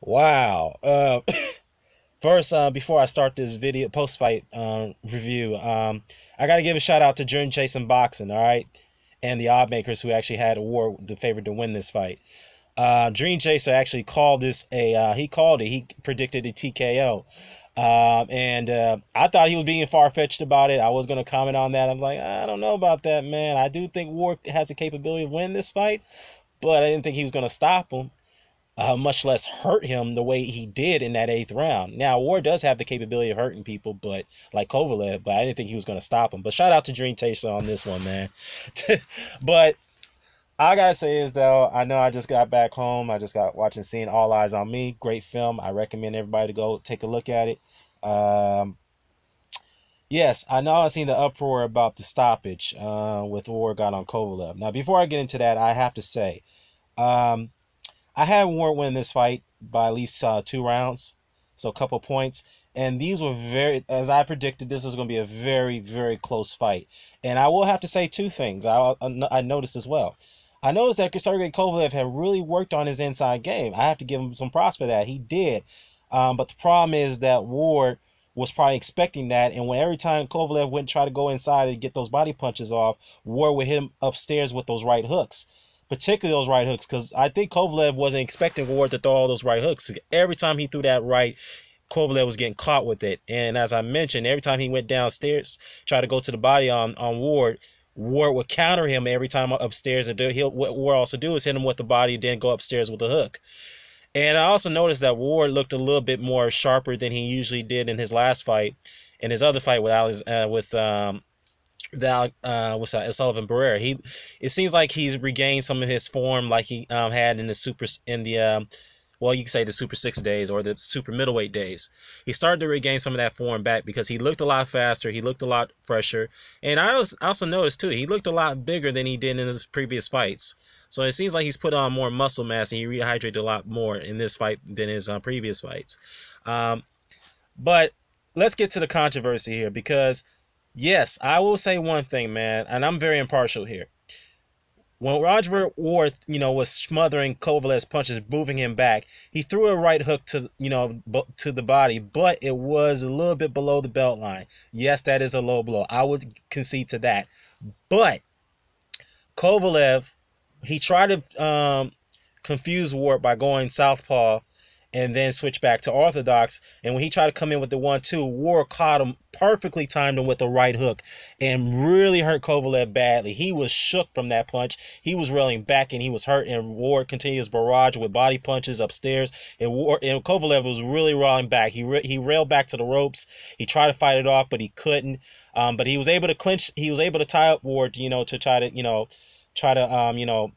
Wow. First, before I start this video post-fight review, I got to give a shout out to Dream Chasing Boxing, all right, and the odd makers who actually had a war the favorite to win this fight. Dream Chaser actually called this he called it. He predicted a TKO. And I thought he was being far-fetched about it. I was going to comment on that. I'm like, I don't know about that, man. I do think Ward has the capability of winning this fight, but I didn't think he was going to stop him, much less hurt him the way he did in that eighth round. Now, Ward does have the capability of hurting people, but like Kovalev, but I didn't think he was going to stop him. But shout out to Dream Chaser on this one, man. But I gotta say is though, I know I just got back home. I just got watching, seeing All Eyes on Me. Great film. I recommend everybody to go take a look at it. Um, yes, I know I've seen the uproar about the stoppage with Ward got on Kovalev. Now, before I get into that, I have to say, um, I had Ward win this fight by at least 2 rounds, so a couple points. And these were very, as I predicted, this was going to be a very, very close fight. And I will have to say two things I noticed as well. I noticed that Sergey Kovalev had really worked on his inside game. I have to give him some props for that. He did. But the problem is that Ward was probably expecting that. And when every time Kovalev went and try to go inside and get those body punches off, Ward would hit him upstairs with those right hooks, particularly those right hooks, because I think Kovalev wasn't expecting Ward to throw all those right hooks. Every time he threw that right, Kovalev was getting caught with it. And as I mentioned, every time he went downstairs, tried to go to the body on Ward, Ward would counter him every time upstairs. And what Ward also do is hit him with the body, then go upstairs with a hook. And I also noticed that Ward looked a little bit more sharper than he usually did in his last fight, in his other fight with Sullivan Barrera. It seems like he's regained some of his form, like he had in the well, you can say the Super 6 days or the Super Middleweight days. He started to regain some of that form back because he looked a lot faster, he looked a lot fresher, and I also noticed too he looked a lot bigger than he did in his previous fights. So it seems like he's put on more muscle mass and he rehydrated a lot more in this fight than his previous fights. Um, but let's get to the controversy here because, yes, I will say one thing, man, and I'm very impartial here. When Roger Ward, was smothering Kovalev's punches, moving him back, he threw a right hook to the body, but it was a little bit below the belt line. Yes, that is a low blow. I would concede to that. But Kovalev, he tried to confuse Ward by going southpaw and then switch back to orthodox. And when he tried to come in with the 1-2, Ward caught him, perfectly timed him with the right hook and really hurt Kovalev badly. He was shook from that punch. He was railing back and he was hurt, and Ward continued his barrage with body punches upstairs. And Kovalev was really rolling back. He railed back to the ropes. He tried to fight it off, but he couldn't. But he was able to clinch. He was able to tie up Ward, to try to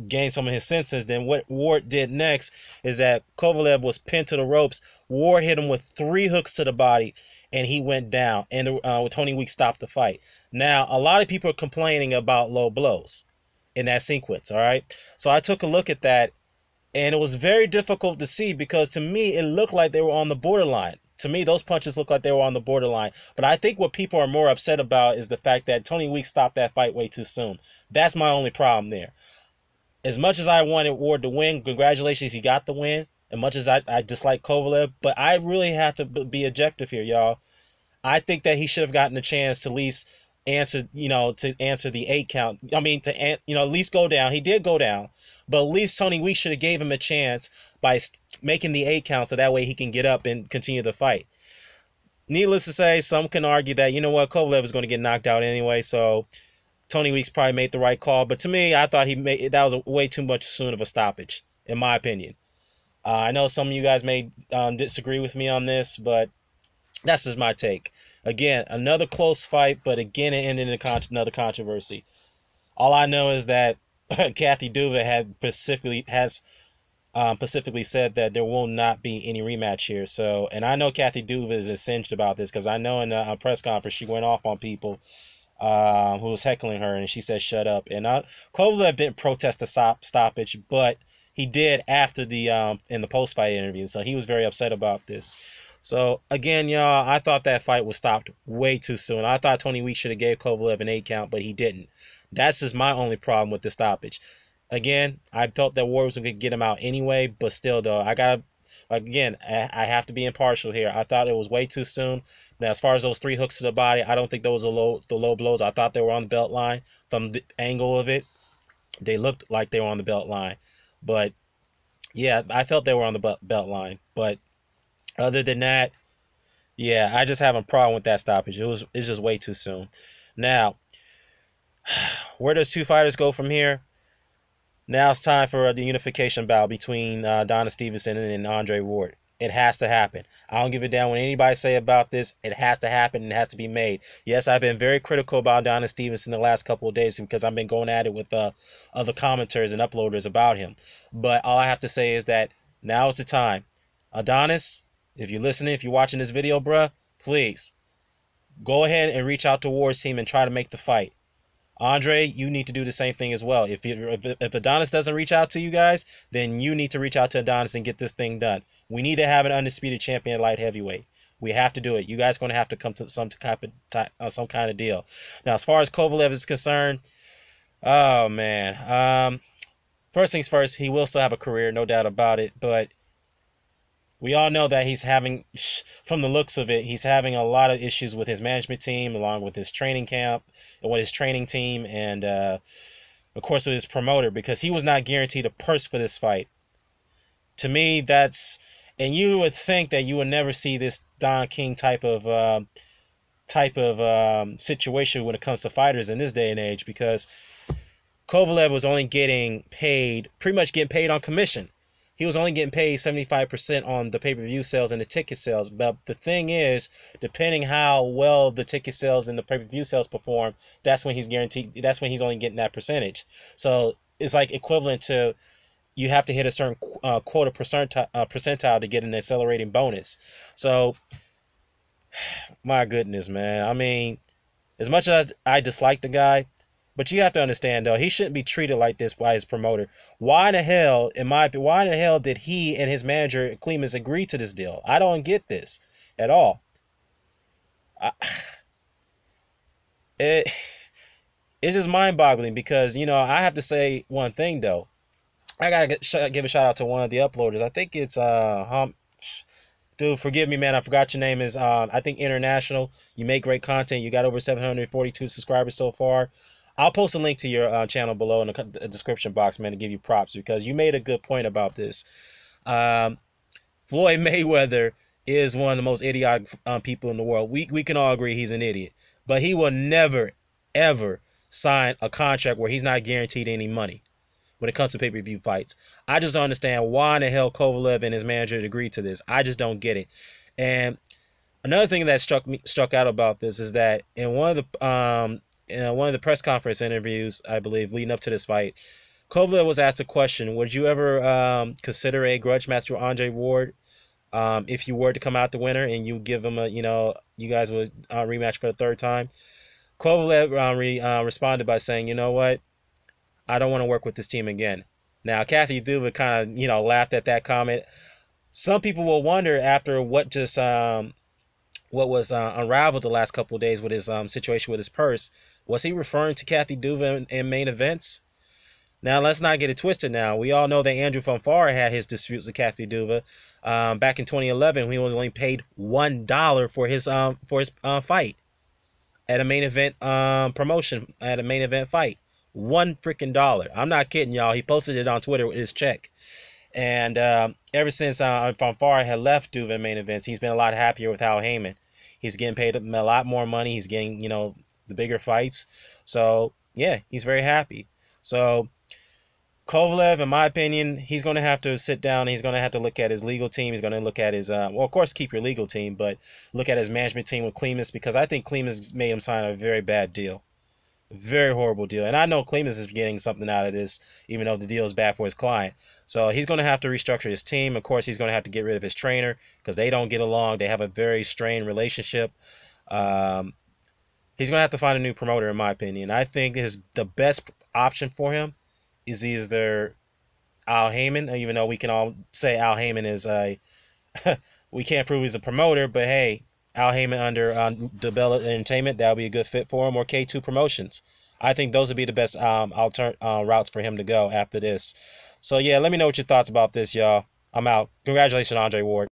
gain some of his senses. Then what Ward did next is that Kovalev was pinned to the ropes. Ward hit him with 3 hooks to the body, and he went down. And Tony Weeks stopped the fight. Now, a lot of people are complaining about low blows in that sequence, all right? So I took a look at that, and it was very difficult to see because to me, it looked like they were on the borderline. To me, those punches looked like they were on the borderline. But I think what people are more upset about is the fact that Tony Weeks stopped that fight way too soon. That's my only problem there. As much as I wanted Ward to win, congratulations, he got the win. As much as I dislike Kovalev, but I really have to be objective here, y'all. I think that he should have gotten a chance to at least answer, to answer the 8 count. I mean, at least go down. He did go down, but at least Tony Weeks should have gave him a chance by making the 8 count so that way he can get up and continue the fight. Needless to say, some can argue that, Kovalev is going to get knocked out anyway, so Tony Weeks probably made the right call, but to me, I thought that was way too much soon of a stoppage, in my opinion. I know some of you guys may disagree with me on this, but that's just my take. Again, another close fight, but again, it ended in another controversy. All I know is that Kathy Duva has specifically said that there will not be any rematch here. So, and I know Kathy Duva is incensed about this because I know in a press conference she went off on people who was heckling her, and she said, "Shut up." And Kovalev didn't protest the stoppage, but he did after the in the post-fight interview. So he was very upset about this. So again, y'all, I thought that fight was stopped way too soon. I thought Tony Weeks should have gave Kovalev an 8 count, but he didn't. That's just my only problem with the stoppage. Again, I felt that Ward was going to get him out anyway, but still, though, I gotta Like again, I have to be impartial here. I thought it was way too soon. Now, as far as those 3 hooks to the body, I don't think those are the low blows. I thought they were on the belt line from the angle of it. They looked like they were on the belt line, but yeah, I felt they were on the belt line. But other than that, yeah, I just have a problem with that stoppage. It's just way too soon. Now, where does two fighters go from here? Now it's time for the unification bout between Adonis Stevenson and Andre Ward. It has to happen. I don't give a damn what anybody say about this. It has to happen and it has to be made. Yes, I've been very critical about Adonis Stevenson the last couple of days because I've been going at it with other commenters and uploaders about him. But all I have to say is that now is the time. Adonis, if you're listening, if you're watching this video, bruh, please go ahead and reach out to Ward's team and try to make the fight. Andre, you need to do the same thing as well. If Adonis doesn't reach out to you guys, then you need to reach out to Adonis and get this thing done. We need to have an undisputed champion at light heavyweight. We have to do it. You guys are going to have to come to some kind of deal. Now, as far as Kovalev is concerned, oh man. First things first, he will still have a career, no doubt about it. But we all know that he's having, from the looks of it, he's having a lot of issues with his management team, along with his training camp, and with his training team, and of course with his promoter, because he was not guaranteed a purse for this fight. To me, that's, and you would think that you would never see this Don King type of situation when it comes to fighters in this day and age, because Kovalev was only getting paid, pretty much getting paid on commission. He was only getting paid 75% on the pay-per-view sales and the ticket sales. But the thing is, depending how well the ticket sales and the pay-per-view sales perform, that's when he's guaranteed. That's when he's only getting that percentage. So it's like equivalent to you have to hit a certain quota percentile to get an accelerating bonus. So, my goodness, man. I mean, as much as I dislike the guy, but you have to understand, though, he shouldn't be treated like this by his promoter. Why in the hell, why in the hell did he and his manager, Clemens, agree to this deal? I don't get this at all. It's just mind-boggling because, you know, I have to say one thing, though. I got to give a shout-out to one of the uploaders. I think it's, dude, forgive me, man. I forgot your name is, I think, International. You make great content. You got over 742 subscribers so far. I'll post a link to your channel below in the description box, man, to give you props because you made a good point about this. Floyd Mayweather is one of the most idiotic people in the world. We can all agree he's an idiot. But he will never, ever sign a contract where he's not guaranteed any money when it comes to pay-per-view fights. I just don't understand why in the hell Kovalev and his manager agreed to this. I just don't get it. And another thing that struck out about this is that in one of the press conference interviews, I believe, leading up to this fight, Kovalev was asked a question: would you ever consider a grudge match with Andre Ward if you were to come out the winner and you give him you guys would rematch for the third time? Kovalev responded by saying, you know what? I don't want to work with this team again. Now, Kathy Duva kind of, laughed at that comment. Some people will wonder after what was unraveled the last couple of days with his situation with his purse. Was he referring to Kathy Duva in main events? Now, let's not get it twisted now. We all know that Andrew Fonfara had his disputes with Kathy Duva back in 2011. He was only paid $1 for his fight at a main event promotion, at a main event fight. $1 freaking dollar. I'm not kidding, y'all. He posted it on Twitter with his check. And ever since Fonfara had left Duva in main events, he's been a lot happier with Al Heyman. He's getting paid a lot more money. He's getting, the bigger fights. So, yeah, he's very happy. So, Kovalev, in my opinion, he's going to have to sit down. He's going to have to look at his legal team. He's going to look at his, well, of course, keep your legal team, but look at his management team with Clemens, because I think Clemens made him sign a very bad deal. Very horrible deal. And I know Clemens is getting something out of this, even though the deal is bad for his client. So he's going to have to restructure his team. Of course, he's going to have to get rid of his trainer because they don't get along. They have a very strained relationship. He's going to have to find a new promoter, in my opinion. I think the best option for him is either Al Heyman, even though we can all say Al Heyman is we can't prove he's a promoter, but hey, Al Heyman under Develop Entertainment, that would be a good fit for him, or K2 Promotions. I think those would be the best routes for him to go after this. So, yeah, let me know what your thoughts about this, y'all. I'm out. Congratulations, Andre Ward.